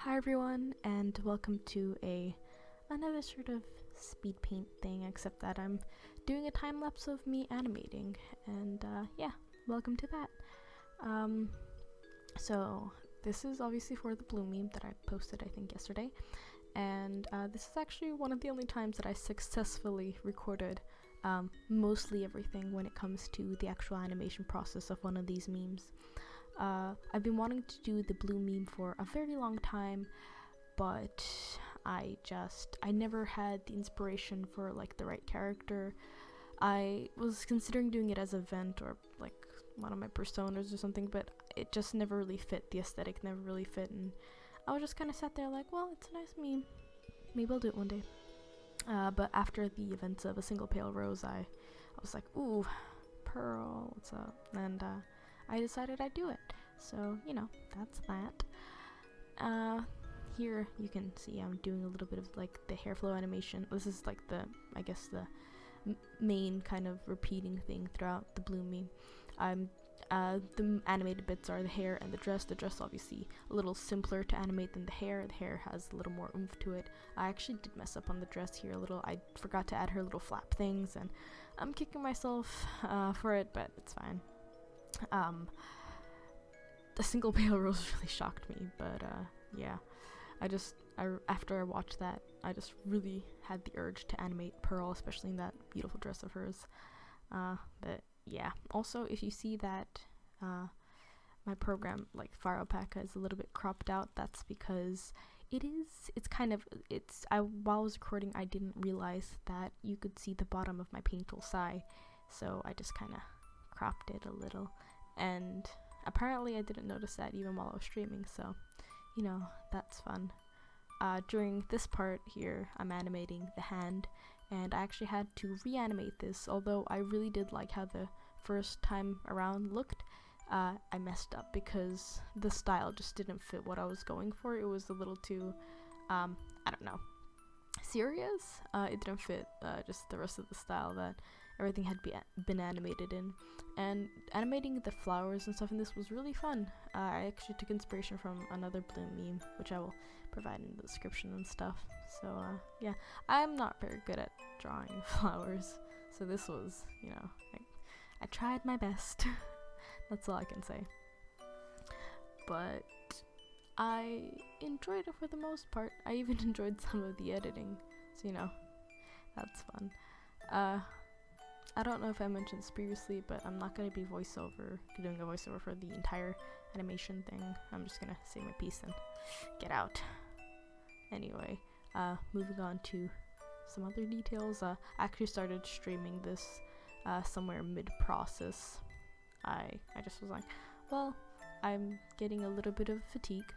Hi everyone, and welcome to another sort of speed paint thing, except that I'm doing a time lapse of me animating, and yeah, welcome to that. So this is obviously for the blue meme that I posted I think yesterday, and this is actually one of the only times that I successfully recorded mostly everything when it comes to the actual animation process of one of these memes. I've been wanting to do the blue meme for a very long time, but I never had the inspiration for like the right character. I was considering doing it as a vent or like one of my personas or something, but it just never really fit. The aesthetic never really fit, and I was just kind of sat there like, well, it's a nice meme, maybe I'll do it one day. But after the events of A Single Pale Rose, I was like, ooh, Pearl, what's up? And I decided I'd do it. So, you know, that's that. Here you can see I'm doing a little bit of like the hair flow animation. This is like the main kind of repeating thing throughout the blue meme. The animated bits are the hair and the dress. The dress obviously a little simpler to animate than the hair. The hair has a little more oomph to it. I actually did mess up on the dress here a little. I forgot to add her little flap things, and I'm kicking myself for it, but it's fine. The Single Pale Rose really shocked me, but yeah, after I watched that, I just really had the urge to animate Pearl, especially in that beautiful dress of hers. But yeah, also if you see that my program like Fire Alpaca is a little bit cropped out, that's because while I was recording, I didn't realize that you could see the bottom of my paint tool sai, so I just kind of cropped it a little, and apparently I didn't notice that even while I was streaming, so you know, that's fun. During this part here, I'm animating the hand, and I actually had to reanimate this, although I really did like how the first time around looked. I messed up because the style just didn't fit what I was going for. It was a little too, I don't know, serious. It didn't fit just the rest of the style that everything had been animated in, and animating the flowers and stuff in this was really fun. I actually took inspiration from another blue meme, which I will provide in the description and stuff. So yeah, I'm not very good at drawing flowers, so this was, you know, I tried my best. That's all I can say. But I enjoyed it for the most part. I even enjoyed some of the editing, so you know, that's fun. I don't know if I mentioned this previously, but I'm not going to be doing a voiceover for the entire animation thing. I'm just going to say my piece and get out. Anyway, moving on to some other details. I actually started streaming this somewhere mid-process. I just was like, well, I'm getting a little bit of fatigue.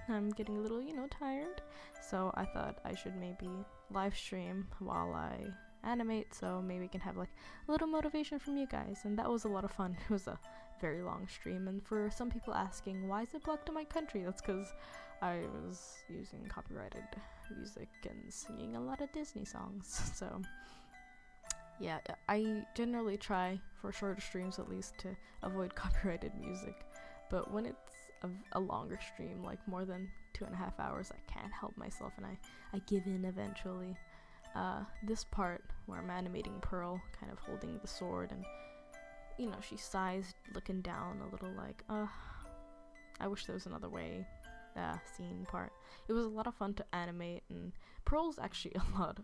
I'm getting a little, you know, tired. So I thought I should maybe live stream while I animate, so maybe I can have like a little motivation from you guys, and that was a lot of fun. It was a very long stream, and for some people asking why is it blocked in my country, that's because I was using copyrighted music and singing a lot of Disney songs. So yeah, I generally try for shorter streams at least to avoid copyrighted music, but when it's a longer stream, like more than 2.5 hours, I can't help myself and I give in eventually. This part where I'm animating Pearl kind of holding the sword, and you know, she sighs looking down a little like, I wish there was another way. Scene part. It was a lot of fun to animate, and Pearl's actually a lot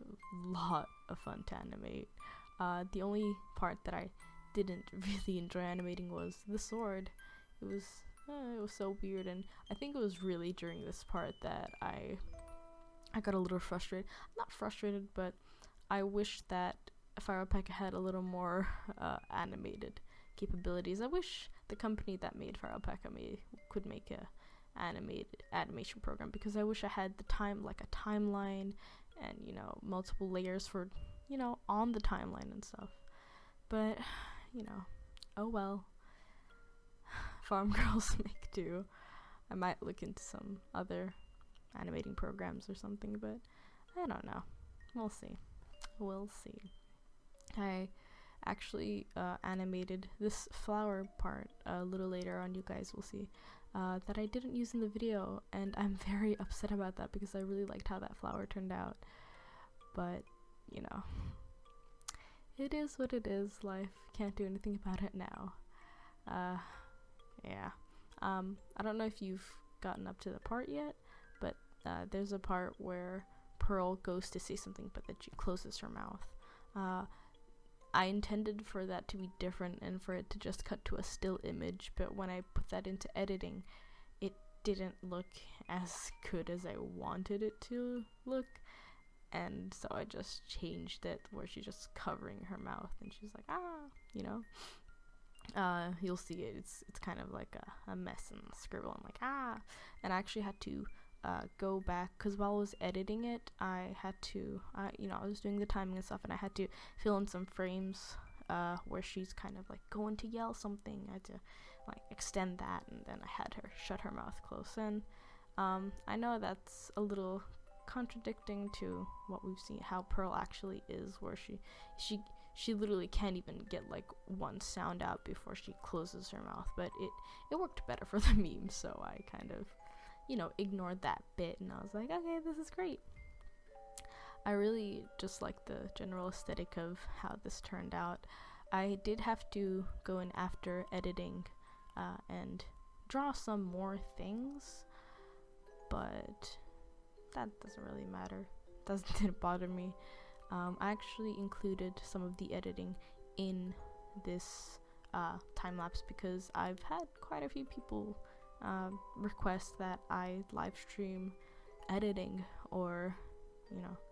of fun to animate. The only part that I didn't really enjoy animating was the sword. It was so weird, and I think it was really during this part that I got a little frustrated. Not frustrated, but I wish that Fire Alpaca had a little more animated capabilities. I wish the company that made Fire Alpaca could make a animation program, because I wish I had the timeline and, you know, multiple layers for, you know, on the timeline and stuff. But, you know, oh well. Farm girls make do. I might look into some other animating programs or something, but I don't know. We'll see. I actually animated this flower part a little later on. You guys will see that I didn't use in the video, and I'm very upset about that because I really liked how that flower turned out. But, you know, it is what it is. Life, can't do anything about it now. Yeah. I don't know if you've gotten up to the part yet, but there's a part where Pearl goes to say something, but then she closes her mouth. I intended for that to be different and for it to just cut to a still image, but when I put that into editing, it didn't look as good as I wanted it to look, and so I just changed it where she's just covering her mouth and she's like, ah, you know. You'll see it. It's kind of like a mess and scribble. I'm like, ah, and I actually had to go back because while I was editing it, I had to, I was doing the timing and stuff, and I had to fill in some frames where she's kind of like going to yell something. I had to like extend that, and then I had her shut her mouth close. And I know that's a little contradicting to what we've seen, how Pearl actually is, where she literally can't even get like one sound out before she closes her mouth, but it worked better for the meme, so I kind of, ignored that bit, and I was like, okay, this is great. I really just like the general aesthetic of how this turned out. I did have to go in after editing and draw some more things, but that doesn't really matter. Didn't bother me. I actually included some of the editing in this time lapse because I've had quite a few people request that I live stream editing or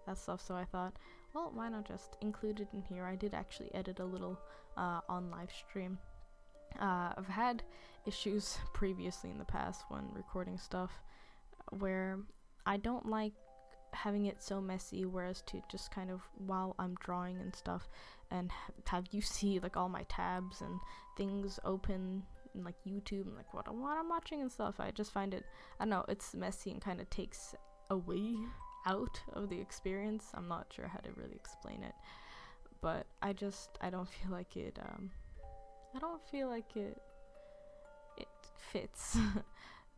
that stuff, so I thought, well, why not just include it in here. I did actually edit a little on live stream. I've had issues previously in the past when recording stuff where I don't like having it so messy, whereas to just kind of while I'm drawing and stuff and have you see like all my tabs and things open in like YouTube and like what I'm watching and stuff, I just find it, I don't know, it's messy and kind of takes away out of the experience. I'm not sure how to really explain it, but I don't feel like it it fits.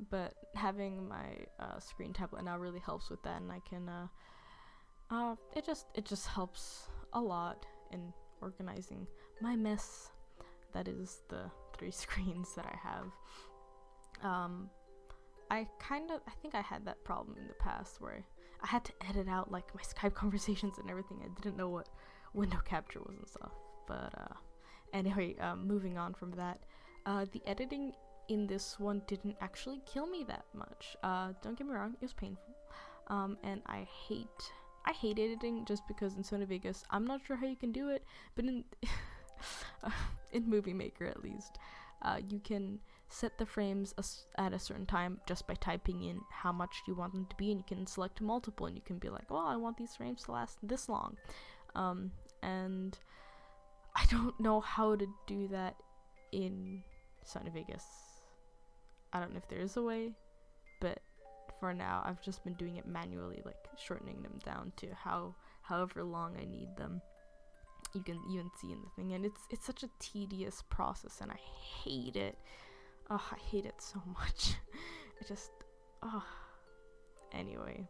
But having my screen tablet now really helps with that, and I can it just helps a lot in organizing my mess that is the 3 screens that I have. I think I had that problem in the past where I had to edit out like my Skype conversations and everything. I didn't know what window capture was and stuff. But anyway, moving on from that, the editing in this one didn't actually kill me that much. Don't get me wrong, it was painful. And I hate editing just because in Sony Vegas, I'm not sure how you can do it, but in in Movie Maker at least, you can set the frames at a certain time just by typing in how much you want them to be, and you can select multiple, and you can be like, well, I want these frames to last this long. And I don't know how to do that in Sony Vegas. I don't know if there is a way, but for now I've just been doing it manually, like shortening them down to however long I need them. You can even see in the thing, and it's such a tedious process, and I hate it. Oh, I hate it so much. It just, Anyway,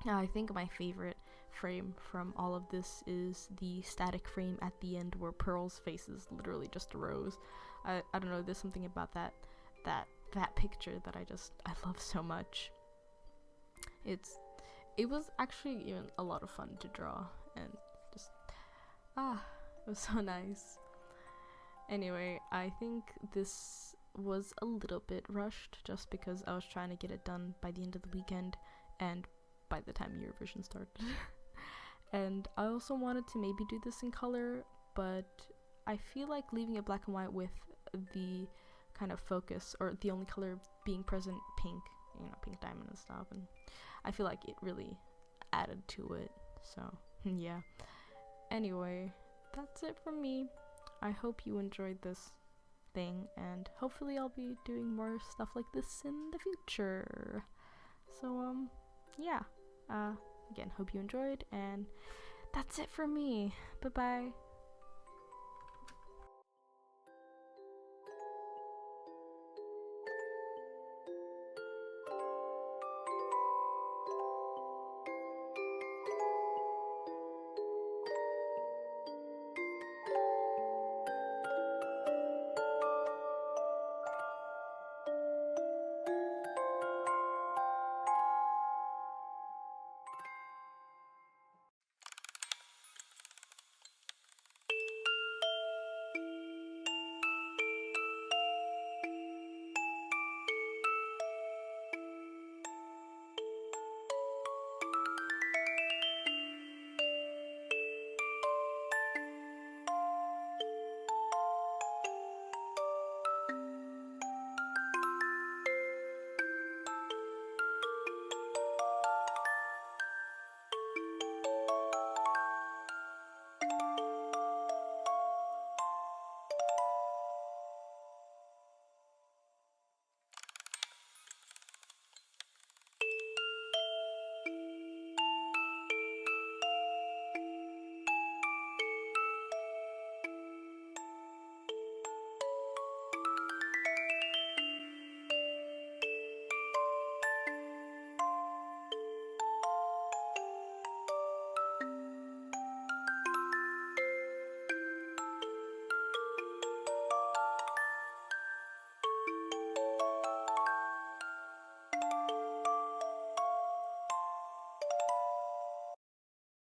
I think my favorite frame from all of this is the static frame at the end where Pearl's face is literally just a rose. I don't know, there's something about that picture that I love so much. It was actually even a lot of fun to draw, and just it was so nice. Anyway, I think this was a little bit rushed just because I was trying to get it done by the end of the weekend and by the time Eurovision started. And I also wanted to maybe do this in color, but I feel like leaving it black and white with the kind of focus, or the only color being present, pink, pink diamond and stuff, and I feel like it really added to it, so yeah. Anyway, that's it from me. I hope you enjoyed this thing, and hopefully I'll be doing more stuff like this in the future. So yeah, again, hope you enjoyed, and that's it for me. Bye bye.